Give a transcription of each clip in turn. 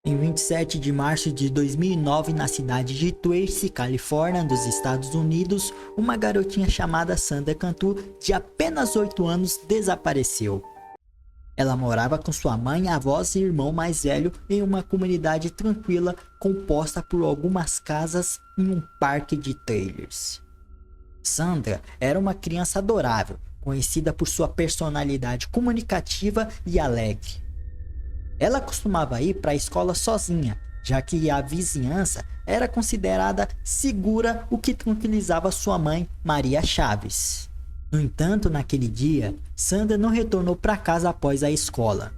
Em 27 de março de 2009, na cidade de Tracy, Califórnia, dos Estados Unidos, uma garotinha chamada Sandra Cantu, de apenas 8 anos, desapareceu. Ela morava com sua mãe, avós e irmão mais velho em uma comunidade tranquila composta por algumas casas em um parque de trailers. Sandra era uma criança adorável, conhecida por sua personalidade comunicativa e alegre. Ela costumava ir para a escola sozinha, já que a vizinhança era considerada segura, o que tranquilizava sua mãe, Maria Chaves. No entanto, naquele dia, Sandra não retornou para casa após a escola.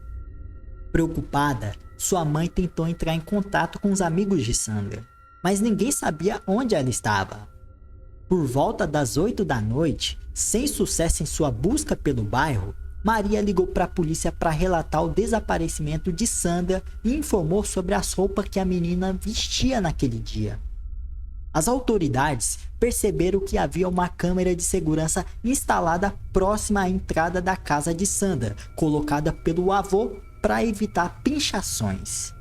Preocupada, sua mãe tentou entrar em contato com os amigos de Sandra, mas ninguém sabia onde ela estava. Por volta das 8 da noite, sem sucesso em sua busca pelo bairro, Maria ligou para a polícia para relatar o desaparecimento de Sandra e informou sobre as roupas que a menina vestia naquele dia. As autoridades perceberam que havia uma câmera de segurança instalada próxima à entrada da casa de Sandra, colocada pelo avô para evitar pinchações.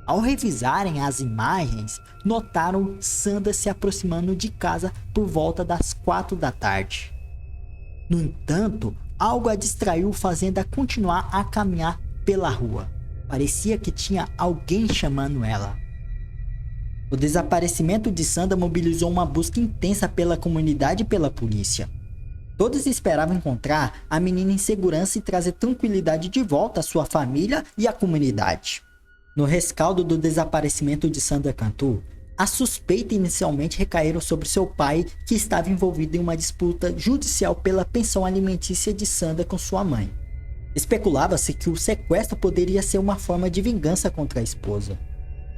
Ao revisarem as imagens, notaram Sandra se aproximando de casa por volta das 4 da tarde. No entanto, algo a distraiu, fazendo-a continuar a caminhar pela rua. Parecia que tinha alguém chamando ela. O desaparecimento de Sandra mobilizou uma busca intensa pela comunidade e pela polícia. Todos esperavam encontrar a menina em segurança e trazer tranquilidade de volta à sua família e à comunidade. No rescaldo do desaparecimento de Sandra Cantu, a suspeita inicialmente recaíram sobre seu pai, que estava envolvido em uma disputa judicial pela pensão alimentícia de Sandra com sua mãe. Especulava-se que o sequestro poderia ser uma forma de vingança contra a esposa.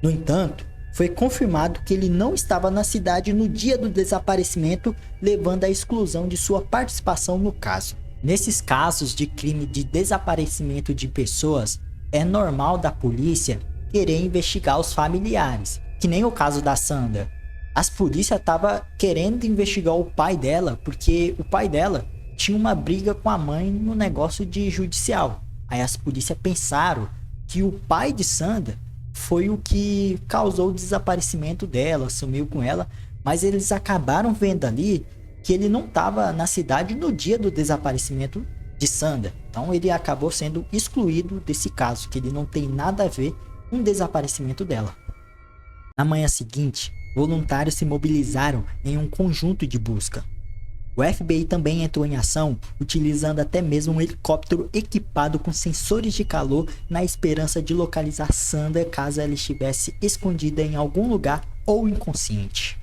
No entanto, foi confirmado que ele não estava na cidade no dia do desaparecimento, levando à exclusão de sua participação no caso. Nesses casos de crime de desaparecimento de pessoas, é normal da polícia querer investigar os familiares, que nem o caso da Sandra. As polícias estavam querendo investigar o pai dela, porque o pai dela tinha uma briga com a mãe no negócio de judicial. Aí as polícias pensaram que o pai de Sandra foi o que causou o desaparecimento dela, sumiu com ela, mas eles acabaram vendo ali que ele não estava na cidade no dia do desaparecimento de Sandra. Então ele acabou sendo excluído desse caso, que ele não tem nada a ver com o desaparecimento dela. Na manhã seguinte, voluntários se mobilizaram em um conjunto de busca. O FBI também entrou em ação, utilizando até mesmo um helicóptero equipado com sensores de calor, na esperança de localizar Sandra caso ela estivesse escondida em algum lugar ou inconsciente.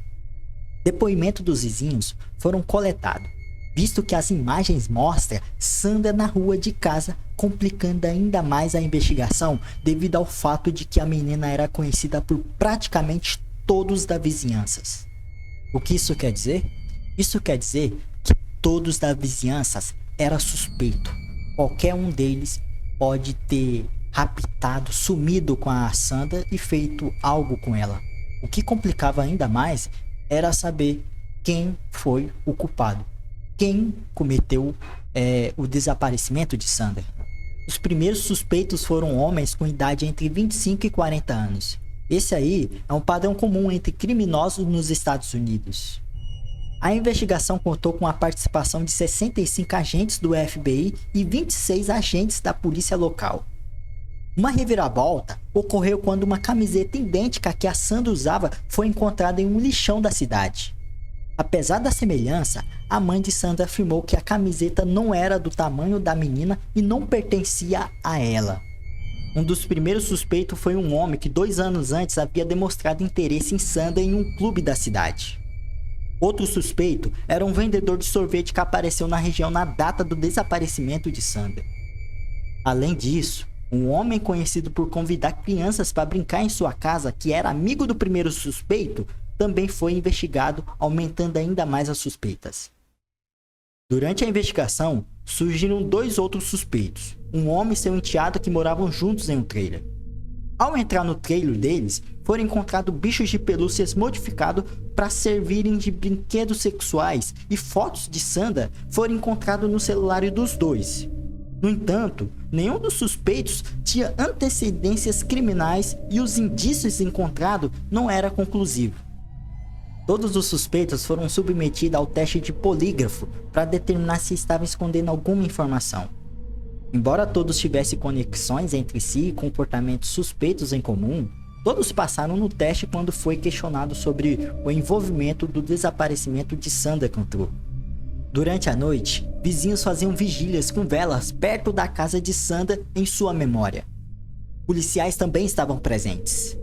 Depoimentos dos vizinhos foram coletados, visto que as imagens mostram Sandra na rua de casa, complicando ainda mais a investigação devido ao fato de que a menina era conhecida por praticamente todos da vizinhança. O que isso quer dizer? Isso quer dizer que todos da vizinhança eram suspeitos. Qualquer um deles pode ter raptado, sumido com a Sandra e feito algo com ela. O que complicava ainda mais era saber quem foi o culpado. Quem cometeu o desaparecimento de Sandra. Os primeiros suspeitos foram homens com idade entre 25 e 40 anos. Esse aí é um padrão comum entre criminosos nos Estados Unidos. A investigação contou com a participação de 65 agentes do FBI e 26 agentes da polícia local. Uma reviravolta ocorreu quando uma camiseta idêntica à que a Sandra usava foi encontrada em um lixão da cidade. Apesar da semelhança, a mãe de Sandra afirmou que a camiseta não era do tamanho da menina e não pertencia a ela. Um dos primeiros suspeitos foi um homem que 2 anos antes havia demonstrado interesse em Sandra em um clube da cidade. Outro suspeito era um vendedor de sorvete que apareceu na região na data do desaparecimento de Sandra. Além disso, um homem conhecido por convidar crianças para brincar em sua casa, que era amigo do primeiro suspeito, também foi investigado, aumentando ainda mais as suspeitas. Durante a investigação, surgiram 2 outros suspeitos, um homem e seu enteado que moravam juntos em um trailer. Ao entrar no trailer deles, foram encontrados bichos de pelúcias modificados para servirem de brinquedos sexuais e fotos de Sandra foram encontradas no celular dos dois. No entanto, nenhum dos suspeitos tinha antecedências criminais e os indícios encontrados não eram conclusivos. Todos os suspeitos foram submetidos ao teste de polígrafo para determinar se estavam escondendo alguma informação. Embora todos tivessem conexões entre si e comportamentos suspeitos em comum, todos passaram no teste quando foi questionado sobre o envolvimento do desaparecimento de Sandra Cantu. Durante a noite, vizinhos faziam vigílias com velas perto da casa de Sandra em sua memória. Policiais também estavam presentes.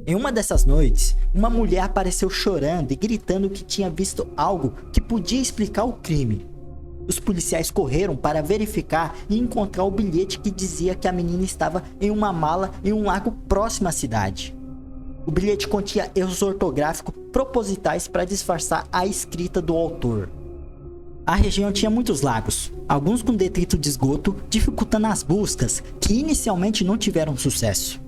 Em uma dessas noites, uma mulher apareceu chorando e gritando que tinha visto algo que podia explicar o crime. Os policiais correram para verificar e encontrar o bilhete que dizia que a menina estava em uma mala em um lago próximo à cidade. O bilhete continha erros ortográficos propositais para disfarçar a escrita do autor. A região tinha muitos lagos, alguns com detrito de esgoto, dificultando as buscas, que inicialmente não tiveram sucesso.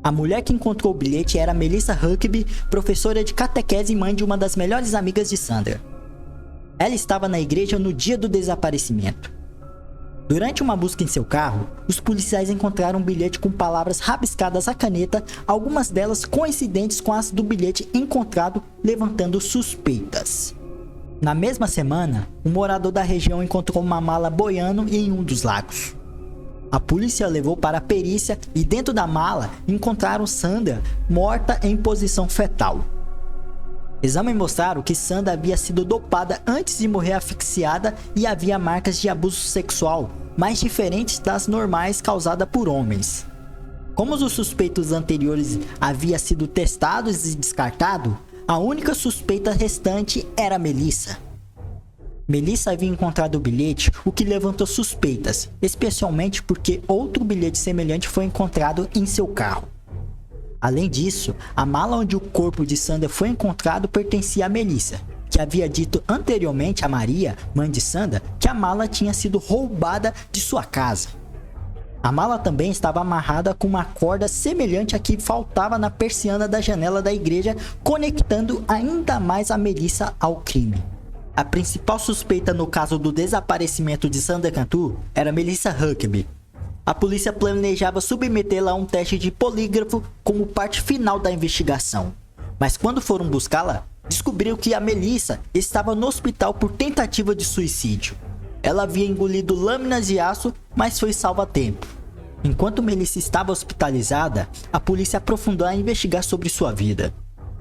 A mulher que encontrou o bilhete era Melissa Huckabee, professora de catequese e mãe de uma das melhores amigas de Sandra. Ela estava na igreja no dia do desaparecimento. Durante uma busca em seu carro, os policiais encontraram um bilhete com palavras rabiscadas à caneta, algumas delas coincidentes com as do bilhete encontrado, levantando suspeitas. Na mesma semana, um morador da região encontrou uma mala boiando em um dos lagos. A polícia levou para a perícia e dentro da mala encontraram Sandra morta em posição fetal. Exames mostraram que Sandra havia sido dopada antes de morrer asfixiada e havia marcas de abuso sexual, mais diferentes das normais causadas por homens. Como os suspeitos anteriores haviam sido testados e descartados, a única suspeita restante era Melissa. Melissa havia encontrado o bilhete, o que levantou suspeitas, especialmente porque outro bilhete semelhante foi encontrado em seu carro. Além disso, a mala onde o corpo de Sandra foi encontrado pertencia a Melissa, que havia dito anteriormente a Maria, mãe de Sandra, que a mala tinha sido roubada de sua casa. A mala também estava amarrada com uma corda semelhante à que faltava na persiana da janela da igreja, conectando ainda mais a Melissa ao crime. A principal suspeita no caso do desaparecimento de Sandra Cantu era Melissa Huckabee. A polícia planejava submetê-la a um teste de polígrafo como parte final da investigação. Mas quando foram buscá-la, descobriram que a Melissa estava no hospital por tentativa de suicídio. Ela havia engolido lâminas de aço, mas foi salva a tempo. Enquanto Melissa estava hospitalizada, a polícia aprofundou a investigar sobre sua vida.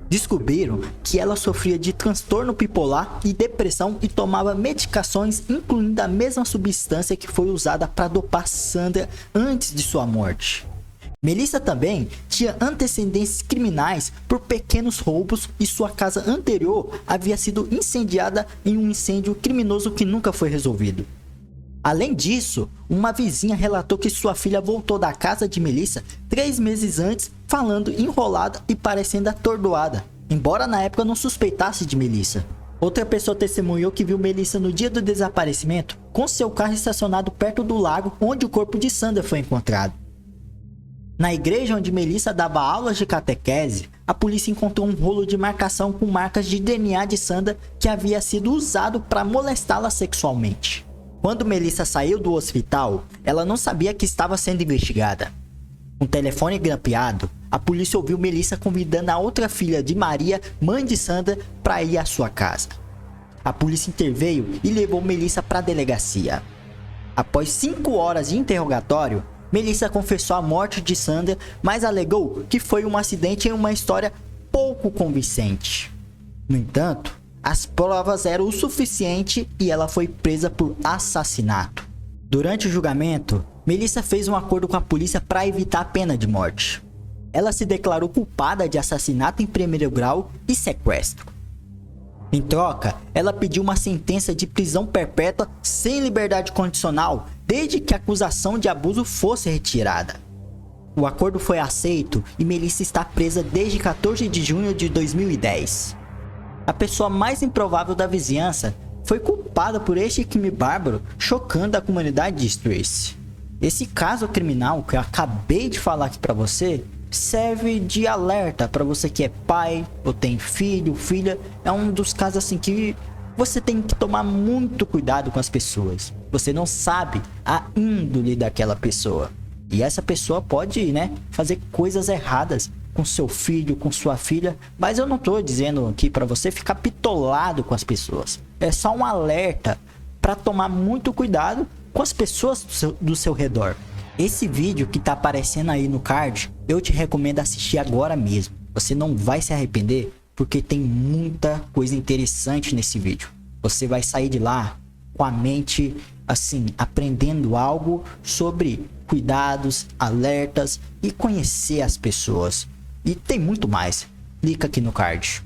Descobriram que ela sofria de transtorno bipolar e depressão e tomava medicações, incluindo a mesma substância que foi usada para dopar Sandra antes de sua morte. Melissa também tinha antecedentes criminais por pequenos roubos e sua casa anterior havia sido incendiada em um incêndio criminoso que nunca foi resolvido. Além disso, uma vizinha relatou que sua filha voltou da casa de Melissa 3 meses antes, falando enrolada e parecendo atordoada, embora na época não suspeitasse de Melissa. Outra pessoa testemunhou que viu Melissa no dia do desaparecimento, com seu carro estacionado perto do lago onde o corpo de Sandra foi encontrado. Na igreja onde Melissa dava aulas de catequese, a polícia encontrou um rolo de marcação com marcas de DNA de Sandra que havia sido usado para molestá-la sexualmente. Quando Melissa saiu do hospital, ela não sabia que estava sendo investigada. Com o telefone grampeado, a polícia ouviu Melissa convidando a outra filha de Maria, mãe de Sandra, para ir à sua casa. A polícia interveio e levou Melissa para a delegacia. Após 5 horas de interrogatório, Melissa confessou a morte de Sandra, mas alegou que foi um acidente em uma história pouco convincente. No entanto, as provas eram o suficiente e ela foi presa por assassinato. Durante o julgamento, Melissa fez um acordo com a polícia para evitar a pena de morte. Ela se declarou culpada de assassinato em primeiro grau e sequestro. Em troca, ela pediu uma sentença de prisão perpétua sem liberdade condicional, desde que a acusação de abuso fosse retirada. O acordo foi aceito e Melissa está presa desde 14 de junho de 2010. A pessoa mais improvável da vizinhança foi culpada por este crime bárbaro, chocando a comunidade de Straits. Esse caso criminal que eu acabei de falar aqui para você serve de alerta para você que é pai ou tem filho, filha. É um dos casos assim que você tem que tomar muito cuidado com as pessoas. Você não sabe a índole daquela pessoa. E essa pessoa pode, né, fazer coisas erradas com seu filho, com sua filha. Mas eu não tô dizendo aqui para você ficar pitolado com as pessoas. É só um alerta para tomar muito cuidado com as pessoas do seu redor. Esse vídeo que tá aparecendo aí no card, eu te recomendo assistir agora mesmo. Você não vai se arrepender, porque tem muita coisa interessante nesse vídeo. Você vai sair de lá com a mente, assim, aprendendo algo sobre cuidados, alertas e conhecer as pessoas. E tem muito mais. Clica aqui no card.